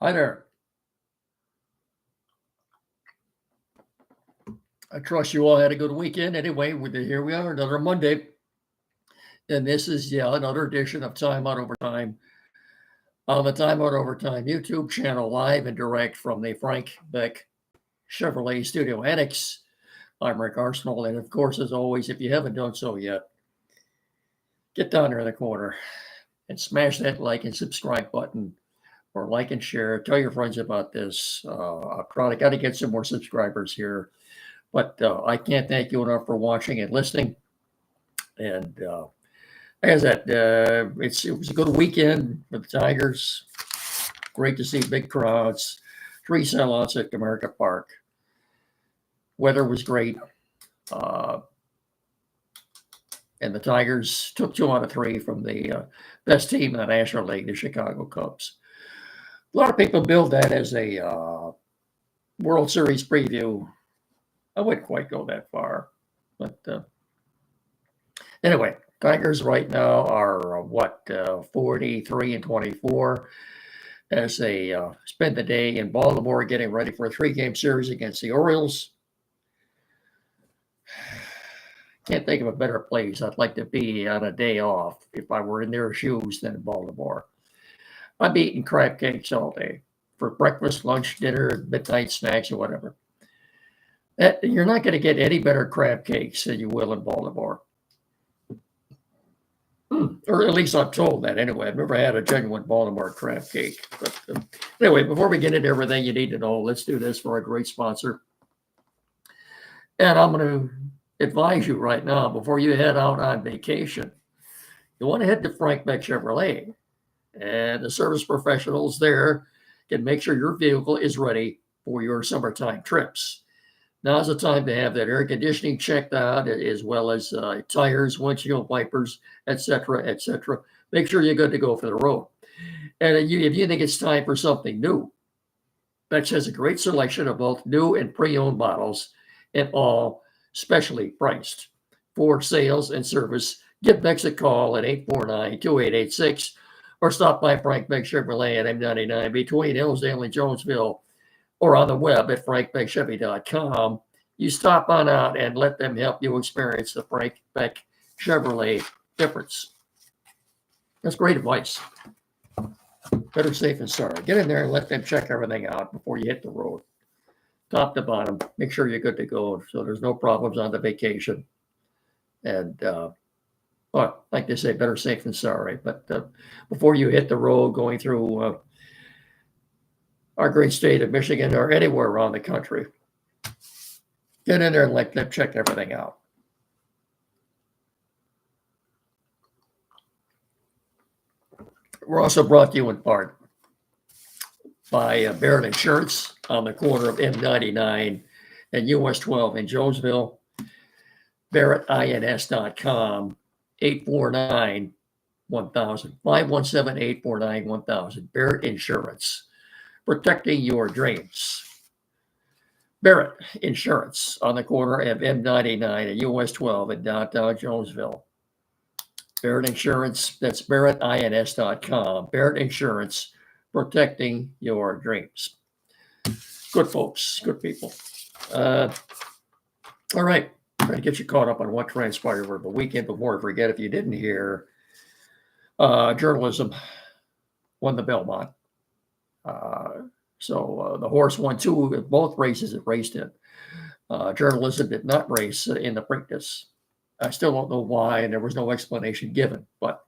Hi there. I trust you all had a good weekend. Anyway, here we are, another Monday. And this is, another edition of Time Out Overtime on the Time Out Overtime YouTube channel, live and direct from the Frank Beck Chevrolet Studio Annex. I'm Rick Arsenal. And of course, as always, if you haven't done so yet, get down there in the corner and smash that like and subscribe button, or like and share. Tell your friends about this. I got to get some more subscribers here. But I can't thank you enough for watching and listening. And like I said, it was a good weekend for the Tigers. Great to see big crowds, 3 sellouts at Comerica Park. Weather was great. And the Tigers took 2 out of 3 from the best team in the National League, the Chicago Cubs. A lot of people build that as a World Series preview. I wouldn't quite go that far. But anyway, Tigers right now are 43-24 as they spend the day in Baltimore getting ready for a 3-game series against the Orioles. Can't think of a better place I'd like to be on a day off if I were in their shoes than in Baltimore. I'd be eating crab cakes all day for breakfast, lunch, dinner, midnight snacks, or whatever. You're not going to get any better crab cakes than you will in Baltimore. Or at least I'm told that anyway. I've never had a genuine Baltimore crab cake. But anyway, before we get into everything you need to know, let's do this for our great sponsor. And I'm going to advise you right now, before you head out on vacation, you want to head to Frank Beck Chevrolet. And the service professionals there can make sure your vehicle is ready for your summertime trips. Now's the time to have that air conditioning checked out, as well as tires, windshield wipers, etc., etc. Make sure you're good to go for the road. And if you think it's time for something new, Beck's has a great selection of both new and pre-owned models, and all specially priced. For sales and service, give Beck's a call at 849-2886, or stop by Frank Beck Chevrolet at M99 between Hillsdale and Jonesville, or on the web at frankbeckchevy.com. You stop on out and let them help you experience the Frank Beck Chevrolet difference. That's great advice. Better safe than sorry. Get in there and let them check everything out before you hit the road. Top to bottom, make sure you're good to go so there's no problems on the vacation. And, like they say, better safe than sorry. But before you hit the road going through our great state of Michigan or anywhere around the country, get in there and let them check everything out. We're also brought to you in part by Barrett Insurance on the corner of M99 and US 12 in Jonesville. BarrettINS.com, 849-1000, 517-849-1000. Barrett Insurance, protecting your dreams. Barrett Insurance on the corner of M99 and US 12 in downtown Jonesville. Barrett Insurance, that's BarrettINS.com. Barrett Insurance, protecting your dreams. Good folks, good people. All right, trying to get you caught up on what transpired over the weekend. Before I forget, if you didn't hear, journalism won the Belmont. So the horse won both races it raced in. Journalism did not race in the Preakness. I still don't know why, and there was no explanation given, but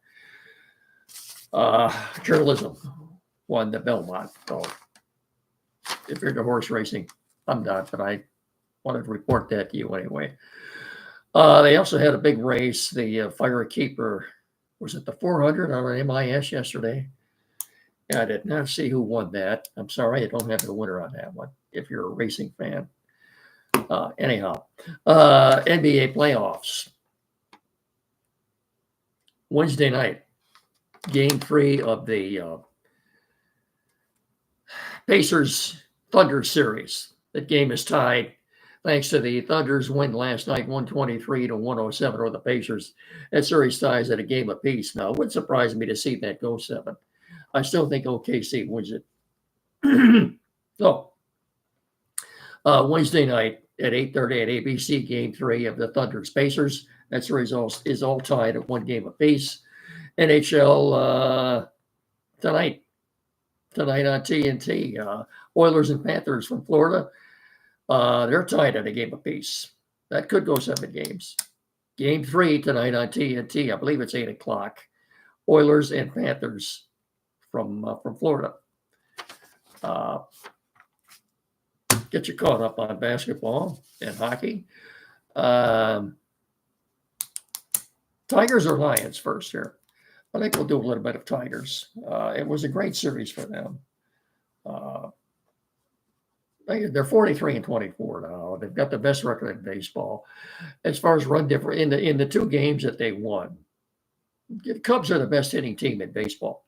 journalism won the Belmont. So if you're into horse racing, I'm not, but I wanted to report that to you anyway. They also had a big race, the Fire Keeper. Was it the 400 on MIS yesterday? I did not see who won that. I'm sorry, I don't have the winner on that one, if you're a racing fan. Anyhow, NBA playoffs. Wednesday night, game 3 of the Pacers Thunder series. That game is tied thanks to the Thunder's win last night, 123-107 over the Pacers. That series ties at a game apiece. Now, it wouldn't surprise me to see that go 7. I still think OKC wins it So, Wednesday night at 8:30 at ABC, Game 3 of the Thunder Pacers. That's the result is all tied at 1 game apiece. NHL tonight on TNT. Oilers and Panthers from Florida. They're tied at a game apiece. That could go 7 games. Game 3 tonight on TNT. I believe it's 8 o'clock. Oilers and Panthers from Florida. Get you caught up on basketball and hockey. Tigers or Lions first here. I think we'll do a little bit of Tigers. It was a great series for them. They're 43-24 now. They've got the best record in baseball as far as run difference in the 2 games that they won. The Cubs are the best hitting team in baseball.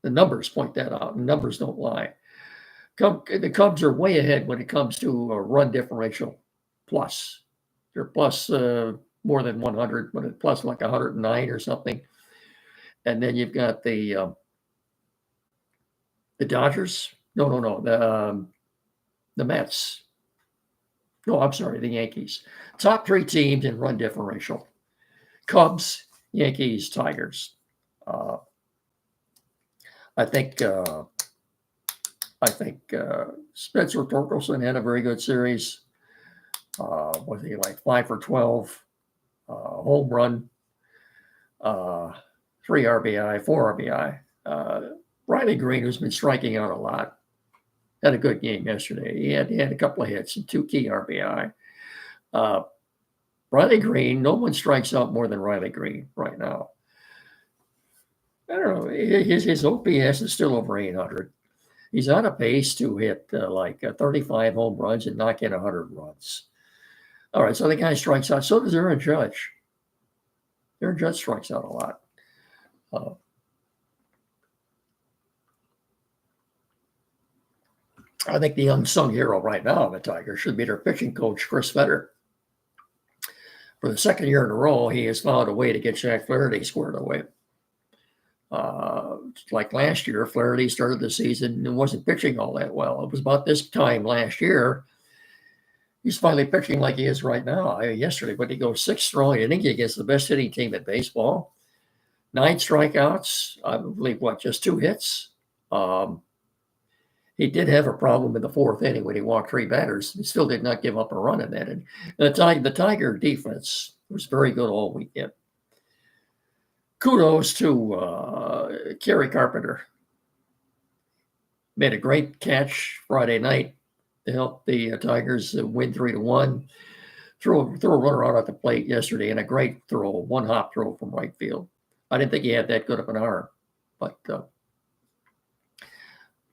The numbers point that out. Numbers don't lie. The Cubs are way ahead when it comes to a run differential plus. They're plus more than 100, but plus like 109 or something. And then you've got the Dodgers. No. The Mets. No, I'm sorry, the Yankees. Top 3 teams in run differential. Cubs, Yankees, Tigers. I think Spencer Torkelson had a very good series. Was he like 5 for 12? Home run, 3 RBI, 4 RBI. Riley Green, who's been striking out a lot, had a good game yesterday. He had a couple of hits and 2 key RBI. Riley Green, no one strikes out more than Riley Green right now. I don't know. His OPS is still over 800. He's on a pace to hit 35 home runs and knock in 100 runs. All right, so the guy strikes out. So does Aaron Judge. Aaron Judge strikes out a lot. I think the unsung hero right now of the Tigers should be their pitching coach, Chris Fetter. For the 2nd year in a row, he has found a way to get Jack Flaherty squared away. Like last year, Flaherty started the season and wasn't pitching all that well. It was about this time last year. He's finally pitching like he is right now. Yesterday, but he goes 6 strong innings against the best hitting team in baseball. 9 strikeouts. I believe, just 2 hits. He did have a problem in the 4th inning when he walked 3 batters. He still did not give up a run in that. And the Tiger defense was very good all weekend. Kudos to Kerry Carpenter. Made a great catch Friday night to help the Tigers win 3-1. Threw a runner out at the plate yesterday and a great throw, 1-hop throw from right field. I didn't think he had that good of an arm, but Dylan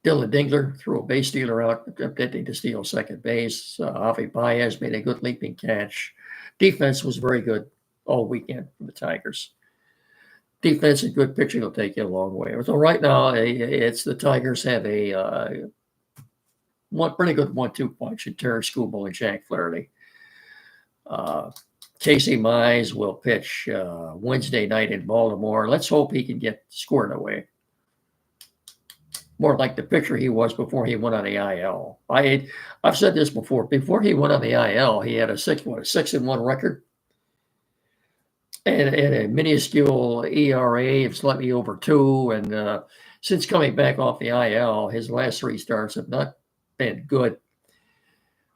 Dingler threw a base stealer out, attempting to steal second base. Javi Baez made a good leaping catch. Defense was very good all weekend for the Tigers. Defense and good pitching will take you a long way. So right now, it's the Tigers have a pretty good 1-2 punch in Terry Skubal and Jack Flaherty. Casey Mize will pitch Wednesday night in Baltimore. Let's hope he can get squared away. More like the pitcher he was before he went on the IL. I've said this before. Before he went on the IL, he had a 6-1 record. And a minuscule ERA of slightly over 2. And since coming back off the IL, his last 3 starts have not been good.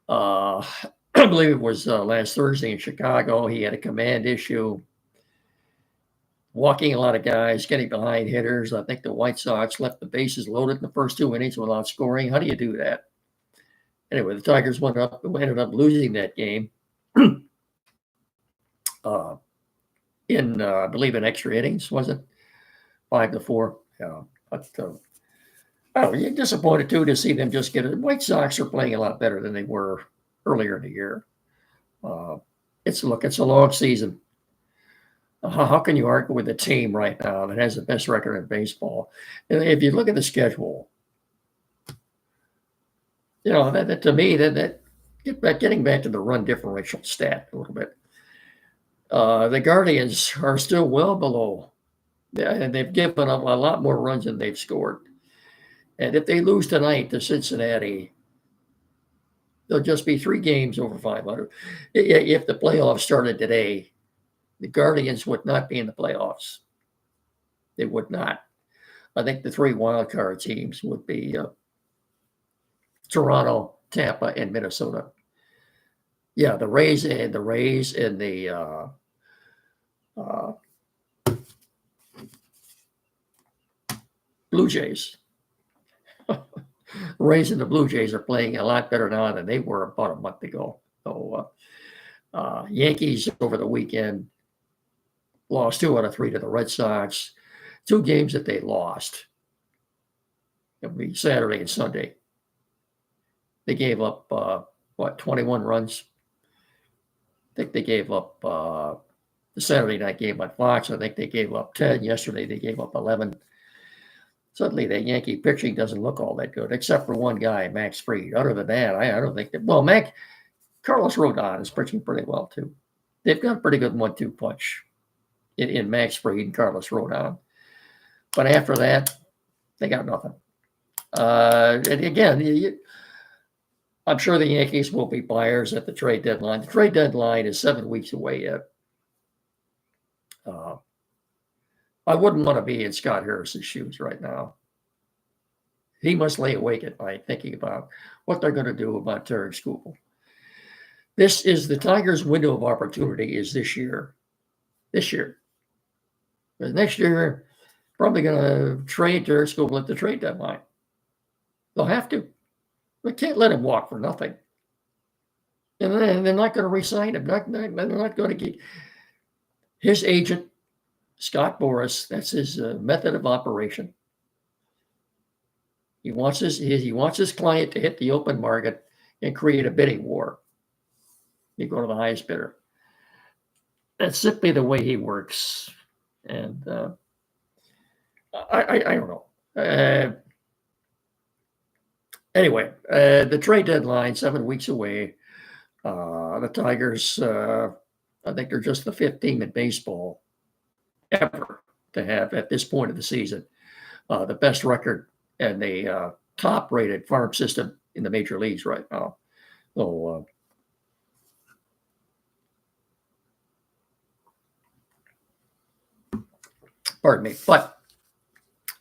I believe it was last Thursday in Chicago. He had a command issue, walking a lot of guys, getting behind hitters. I think the White Sox left the bases loaded in the first 2 innings without scoring. How do you do that? Anyway, the Tigers ended up losing that game. I believe in extra innings, was it? 5-4. Yeah. But you're disappointed too to see them just get it. The White Sox are playing a lot better than they were earlier in the year. It's a long season. How can you argue with a team right now that has the best record in baseball? And if you look at the schedule, that to me, getting back to the run differential stat a little bit. The Guardians are still well below. And they've given up a lot more runs than they've scored. And if they lose tonight to Cincinnati, there'll just be 3 games over 500. If the playoffs started today, the Guardians would not be in the playoffs. They would not. I think the 3 wild card teams would be Toronto, Tampa, and Minnesota. Yeah, the Rays and the Blue Jays. Rays and the Blue Jays are playing a lot better now than they were about a month ago. So Yankees over the weekend lost 2 out of 3 to the Red Sox. 2 games that they lost. It'll be Saturday and Sunday. They gave up 21 runs. I think they gave up the Saturday night game on Fox. I think they gave up 10. Yesterday they gave up 11. Suddenly that Yankee pitching doesn't look all that good, except for one guy, Max Fried. Other than that, I don't think that. Well, Carlos Rodon is pitching pretty well too. They've got a pretty good 1-2 punch in Max Fried and Carlos Rodon. But after that, they got nothing. And again, I'm sure the Yankees will be buyers at the trade deadline. The trade deadline is 7 weeks away yet. I wouldn't want to be in Scott Harris's shoes right now. He must lay awake at night thinking about what they're going to do about Tarik Skubal. This is the Tigers' window of opportunity is this year. This year. But next year, probably going to trade Tarik Skubal at the trade deadline. They'll have to. They can't let him walk for nothing. And they're not going to re-sign him. They're not going to get his agent, Scott Boras. That's his method of operation. He wants his client to hit the open market and create a bidding war. You go to the highest bidder. That's simply the way he works. And I don't know. Anyway, the trade deadline, 7 weeks away. The Tigers, I think they're just the 5th team in baseball ever to have, at this point of the season, the best record and the top-rated farm system in the major leagues right now. So, pardon me, but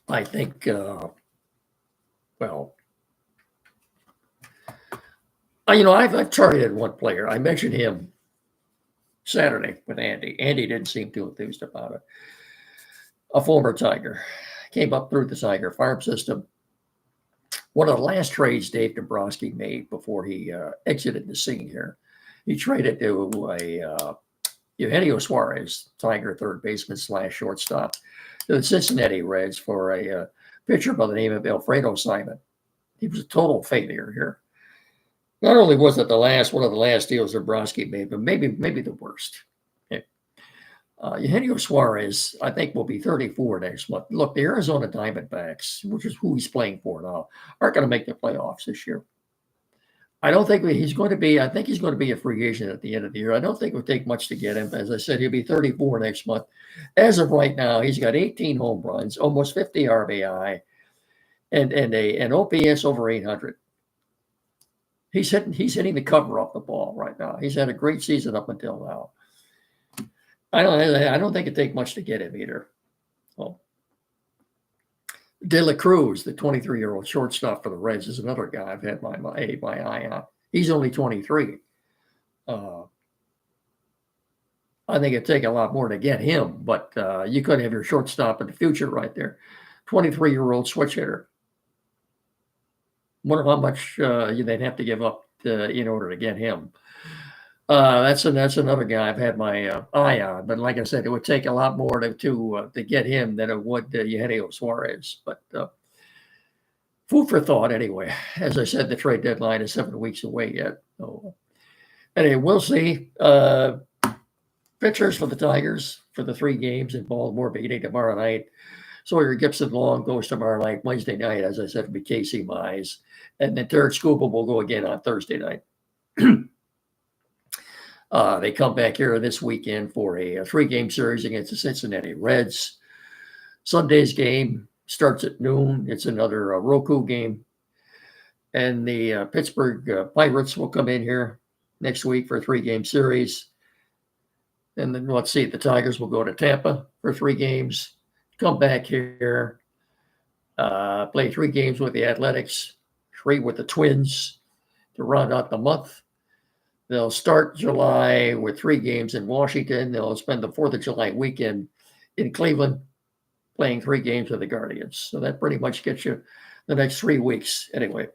I think, I've targeted one player. I mentioned him Saturday with Andy. Andy didn't seem too enthused about it. A former Tiger. Came up through the Tiger farm system. One of the last trades Dave Dombrowski made before he exited the scene here. He traded to Eugenio Suarez, Tiger third baseman / shortstop, to the Cincinnati Reds for a pitcher by the name of Alfredo Simon. He was a total failure here. Not only was it one of the last deals Dombrowski made, but maybe the worst. Eugenio Suarez, I think, will be 34 next month. Look, the Arizona Diamondbacks, which is who he's playing for now, aren't going to make the playoffs this year. I don't think he's going to be. I think he's going to be a free agent at the end of the year. I don't think it would take much to get him. As I said, he'll be 34 next month. As of right now, he's got 18 home runs, almost 50 RBI, and an OPS over 800. He's hitting the cover off the ball right now. He's had a great season up until now. I don't think it'd take much to get him either. Well, De La Cruz, the 23-year-old shortstop for the Reds, is another guy I've had my eye on. He's only 23. I think it'd take a lot more to get him, but you could have your shortstop in the future right there. 23-year-old switch hitter. Wonder how much they'd have to give up in order to get him. That's another guy I've had my eye on, but like I said, it would take a lot more to get him than it would Eugenio Suarez. But food for thought, anyway. As I said, the trade deadline is 7 weeks away yet. So anyway, we'll see. Pitchers for the Tigers for the 3 games in Baltimore beginning tomorrow night. Sawyer Gipson-Long goes tomorrow night. Wednesday night, as I said, will be Casey Mize. And then Tarik Skubal will go again on Thursday night. They come back here this weekend for a 3-game series against the Cincinnati Reds. Sunday's game, starts at noon. It's another Roku game. And the Pittsburgh Pirates will come in here next week for a 3-game series. And then let's see, the Tigers will go to Tampa for 3 games, come back here, play 3 games with the Athletics, 3 with the Twins to round out the month. They'll start July with 3 games in Washington. They'll spend the 4th of July weekend in Cleveland playing 3 games with the Guardians. So that pretty much gets you the next 3 weeks anyway.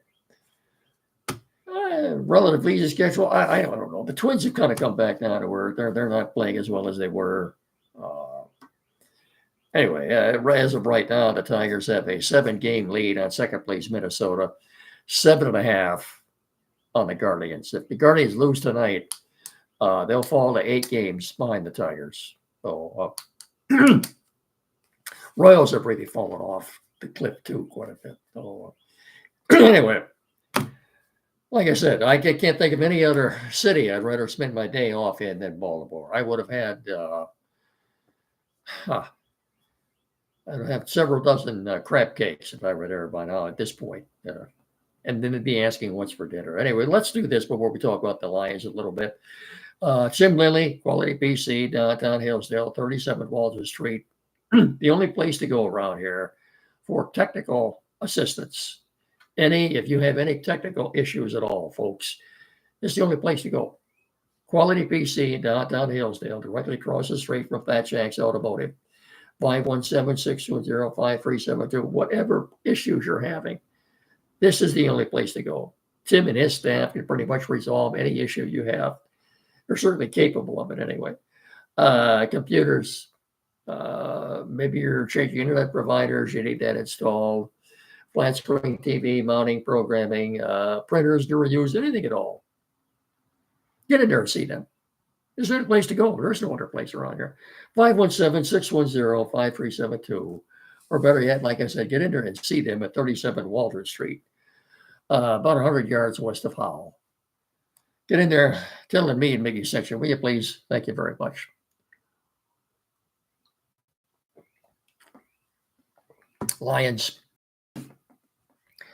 Relative easy schedule. I don't know. The Twins have kind of come back now to where they're not playing as well as they were. Anyway, as of right now, the Tigers have a 7-game lead on second place Minnesota, 7.5 on the Guardians. If the Guardians lose tonight, they'll fall to 8 games behind the Tigers. So Royals have really fallen off the cliff too quite a bit. So anyway. Like I said, I can't think of any other city I'd rather spend my day off in than Baltimore. I would have had, I'd have several dozen crab cakes if I were there by now at this point. And then they'd be asking what's for dinner. Anyway, let's do this before we talk about the Lions a little bit. Jim Lilly, Quality PC, downtown Hillsdale, 37 Walter Street. The only place to go around here for technical assistance. If you have any technical issues at all, folks, it's the only place to go. Quality PC in downtown Hillsdale, directly across the street from Fat Shack's Automotive. 517-620-5372. Whatever issues you're having, this is the only place to go. Tim and his staff can pretty much resolve any issue you have. They're certainly capable of it anyway. Computers, maybe you're changing internet providers, you need that installed. Flat screen TV, mounting, programming, printers, dual use, anything at all. Get in there and see them. There's no place to go. There's no other place around here. 517-610-5372. Or better yet, like I said, get in there and see them at 37 Waldron Street, about 100 yards west of Howell. Get in there, tell them me and Mickey sent you. Will you please? Thank you very much. Lions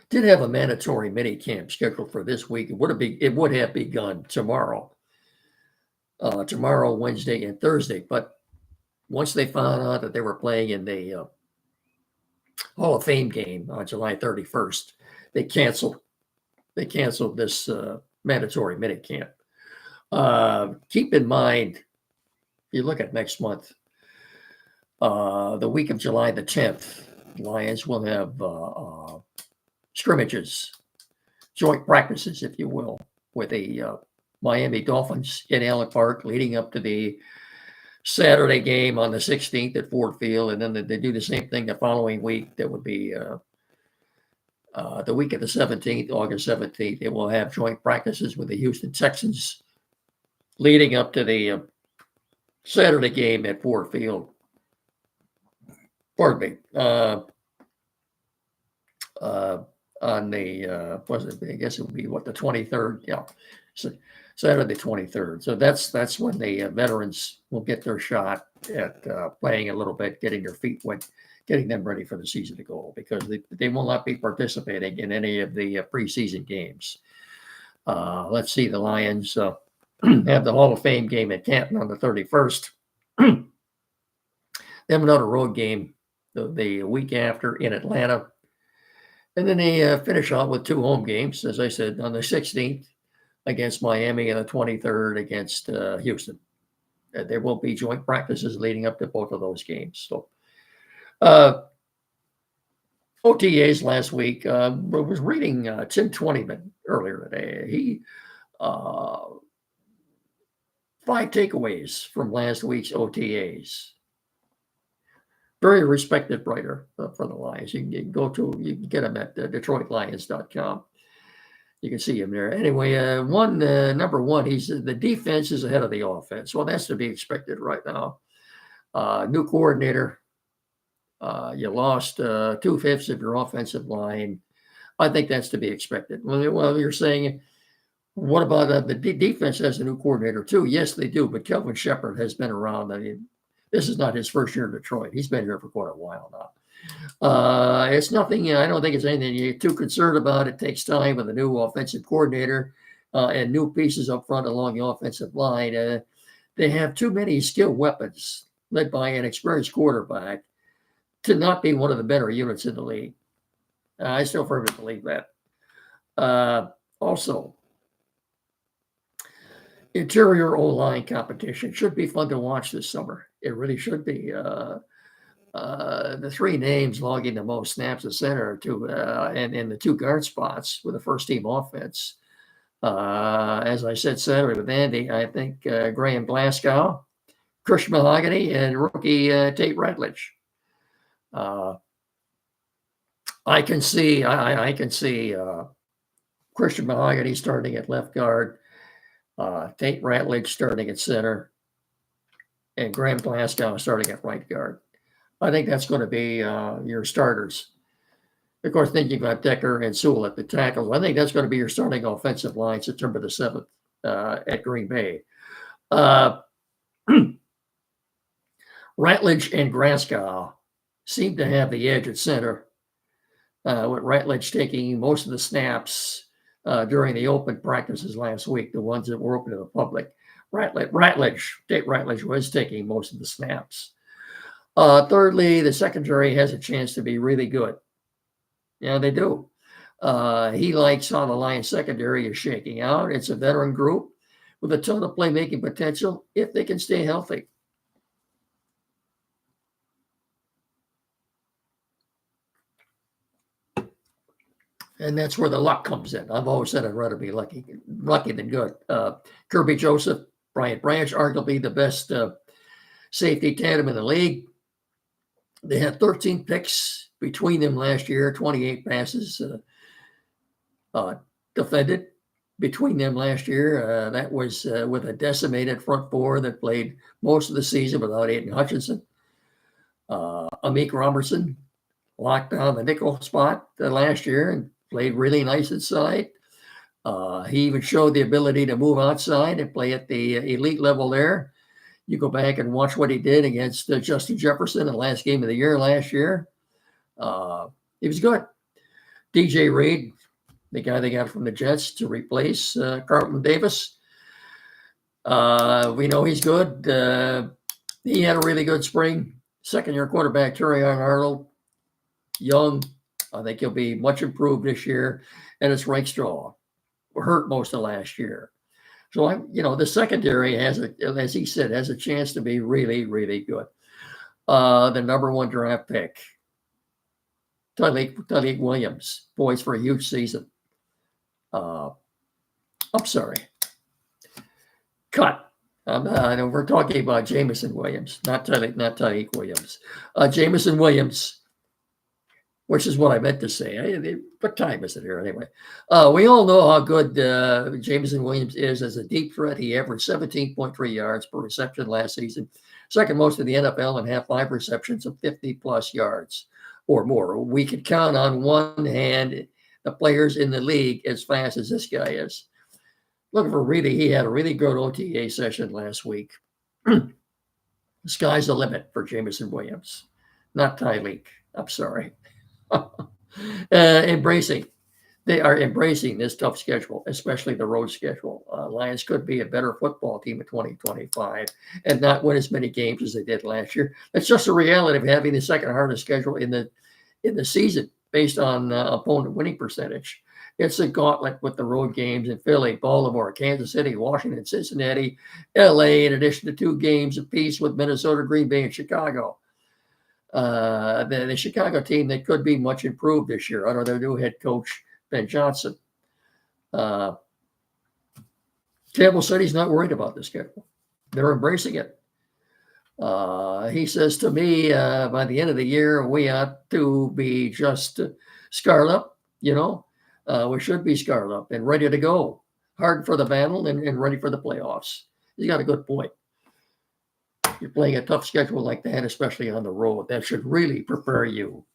did have a mandatory mini camp scheduled for this week. It would have begun tomorrow, Wednesday, and Thursday. But once they found out that they were playing in the Hall of Fame game on July 31st, they canceled this mandatory mini camp. Keep in mind, if you look at next month, the week of July the 10th, Lions will have scrimmages, joint practices, if you will, with the Miami Dolphins in Allen Park leading up to the Saturday game on the 16th at Ford Field. And then they do the same thing the following week. That would be the week of the 17th, August 17th. They will have joint practices with the Houston Texans leading up to the Saturday game at Ford Field. Pardon me. On the I guess it would be the 23rd. Yeah, so Saturday the 23rd. So that's when the veterans will get their shot at playing a little bit, getting their feet wet, getting them ready for the season to go, because they will not be participating in any of the preseason games. Let's see, the Lions have the Hall of Fame game at Canton on the 31st. They have another road game the week after in Atlanta. And then they finish off with 2 home games, as I said, on the 16th against Miami and the 23rd against Houston. There will be joint practices leading up to both of those games. So OTAs last week, I was reading Tim Twentyman earlier today. He 5 takeaways from last week's OTAs. Very respected writer for the Lions. You can get him at DetroitLions.com. You can see him there. Anyway, number one, the defense is ahead of the offense. Well, that's to be expected right now. New coordinator. You lost 2/5 of your offensive line. I think that's to be expected. Well, you're saying, what about the defense has a new coordinator too? Yes, they do. But Kelvin Shepard has been around. I mean, this is not his first year in Detroit. He's been here for quite a while now. It's nothing, I don't think it's anything you're too concerned about. It takes time with a new offensive coordinator and new pieces up front along the offensive line. They have too many skilled weapons led by an experienced quarterback to not be one of the better units in the league. I still firmly believe that. Also, interior O-line competition should be fun to watch this summer. It really should be. The three names logging the most snaps at center and the two guard spots with the first team offense. As I said Saturday with Andy, I think Graham Glasgow, Christian Mahogany, and rookie Tate Ratledge. I can see Christian Mahogany starting at left guard, Tate Ratledge starting at center, and Graham Glasgow starting at right guard. I think that's going to be your starters. Of course, then you've got Decker and Sewell at the tackles. I think that's going to be your starting offensive line September the 7th at Green Bay. Ratledge and Glasgow seem to have the edge at center, with Ratledge taking most of the snaps during the open practices last week, the ones that were open to the public. Tate Ratledge was taking most of the snaps. Thirdly, the secondary has a chance to be really good. Yeah, they do. He likes how the Lions secondary is shaking out. It's a veteran group with a ton of playmaking potential if they can stay healthy. And that's where the luck comes in. I've always said I'd rather be lucky than good. Kirby Joseph, Bryant Branch, arguably the best safety tandem in the league. They had 13 picks between them last year, 28 passes defended between them last year. That was with a decimated front four that played most of the season without Aiden Hutchinson. Amik Robertson locked down the nickel spot last year and played really nice inside. He even showed the ability to move outside and play at the elite level there. You go back and watch what he did against Justin Jefferson in the last game of the year last year. He was good. DJ Reed, the guy they got from the Jets to replace Carlton Davis. We know he's good. He had a really good spring. Second-year quarterback, Terrion Arnold, young. I think he'll be much improved this year. And it's Rakestraw, hurt most of last year. So, the secondary has, as he said, has a chance to be really, really good. The number one draft pick, Tyleik Williams, poised for a huge season. I'm sorry. Cut. We're talking about Jameson Williams, not Tyleik Williams. Jameson Williams, which is what I meant to say. What time is it here anyway? We all know how good Jameson Williams is as a deep threat. He averaged 17.3 yards per reception last season, second most in the NFL, and had 5 receptions of 50-plus yards or more. We could count on one hand the players in the league as fast as this guy is. He had a really good OTA session last week. The sky's the limit for Jameson Williams, not Tyleik. I'm sorry. They are embracing this tough schedule, especially the road schedule. Lions could be a better football team in 2025 and not win as many games as they did last year. That's just a reality of having the second hardest schedule in the season based on opponent winning percentage. It's a gauntlet with the road games in Philly, Baltimore, Kansas City, Washington, Cincinnati, LA, in addition to 2 games apiece with Minnesota, Green Bay, and Chicago. The Chicago team that could be much improved this year under their new head coach, Ben Johnson. Campbell said he's not worried about the schedule. They're embracing it. He says to me, by the end of the year, we ought to be just scarred up, we should be scarred up and ready to go, hard for the battle and ready for the playoffs. He's got a good point. You're playing a tough schedule like that, especially on the road. That should really prepare you,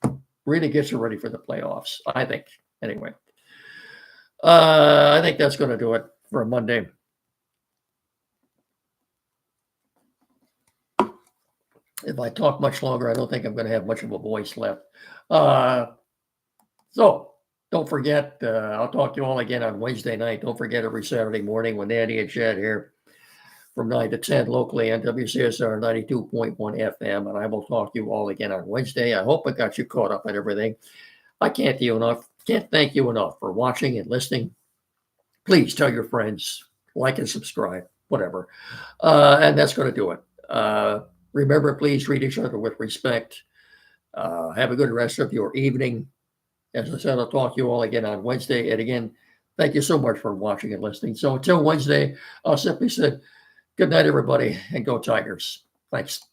really get you ready for the playoffs, I think. Anyway, I think that's going to do it for Monday. If I talk much longer, I don't think I'm going to have much of a voice left. So don't forget, I'll talk to you all again on Wednesday night. Don't forget every Saturday morning with Andy and Chad here from 9 to 10 locally on WCSR 92.1 FM. And I will talk to you all again on Wednesday. I hope I got you caught up on everything. I can't thank you enough for watching and listening. Please tell your friends, like and subscribe, whatever. And that's going to do it. Remember, please treat each other with respect. Have a good rest of your evening. As I said, I'll talk to you all again on Wednesday. And again, thank you so much for watching and listening. So until Wednesday, I'll simply say good night, everybody, and go Tigers. Thanks.